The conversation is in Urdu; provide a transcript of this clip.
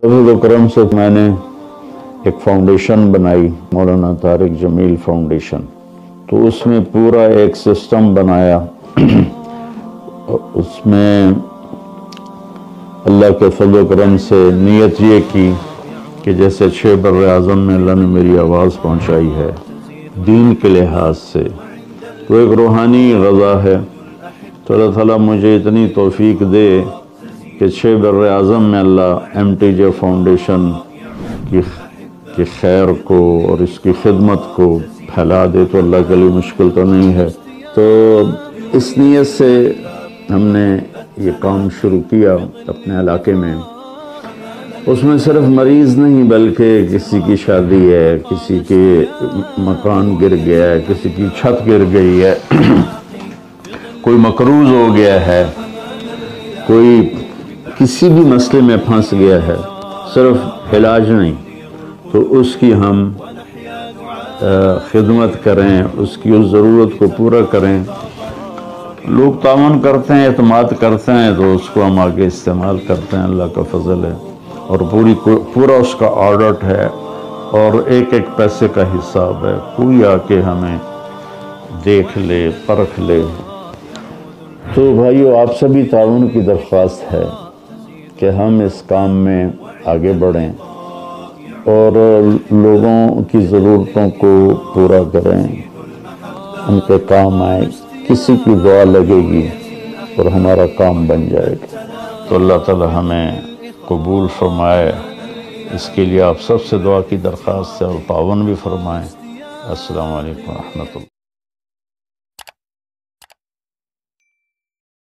فضل و کرم سے میں نے ایک فاؤنڈیشن بنائی، مولانا طارق جمیل فاؤنڈیشن، تو اس میں پورا ایک سسٹم بنایا۔ اس میں اللہ کے فضل و کرم سے نیت یہ کی کہ جیسے 6 بر اعظم میں اللہ نے میری آواز پہنچائی ہے دین کے لحاظ سے، تو ایک روحانی غذا ہے، تو اللہ تعالیٰ مجھے اتنی توفیق دے کہ 6 بر اعظم میں اللہ MTJ فاؤنڈیشن کی خیر کو اور اس کی خدمت کو پھیلا دے، تو اللہ کے لیے مشکل تو نہیں ہے۔ تو اس نیت سے ہم نے یہ کام شروع کیا اپنے علاقے میں۔ اس میں صرف مریض نہیں بلکہ کسی کی شادی ہے، کسی کے مکان گر گیا ہے، کسی کی چھت گر گئی ہے، کوئی مقروض ہو گیا ہے، کوئی کسی بھی مسئلے میں پھنس گیا ہے، صرف علاج نہیں، تو اس کی ہم خدمت کریں، اس کی اس ضرورت کو پورا کریں۔ لوگ تعاون کرتے ہیں، اعتماد کرتے ہیں، تو اس کو ہم آگے استعمال کرتے ہیں، اللہ کا فضل ہے، اور پورا اس کا آڈٹ ہے اور ایک ایک پیسے کا حساب ہے، کوئی آ کے ہمیں دیکھ لے، پرکھ لے۔ تو بھائیو، آپ سبھی تعاون کی درخواست ہے کہ ہم اس کام میں آگے بڑھیں اور لوگوں کی ضرورتوں کو پورا کریں، ان کے کام آئیں، کسی کی دعا لگے گی اور ہمارا کام بن جائے گا، تو اللہ تعالی ہمیں قبول فرمائے۔ اس کے لیے آپ سب سے دعا کی درخواست ہے اور تعاون بھی فرمائیں۔ السلام علیکم ورحمۃ اللہ۔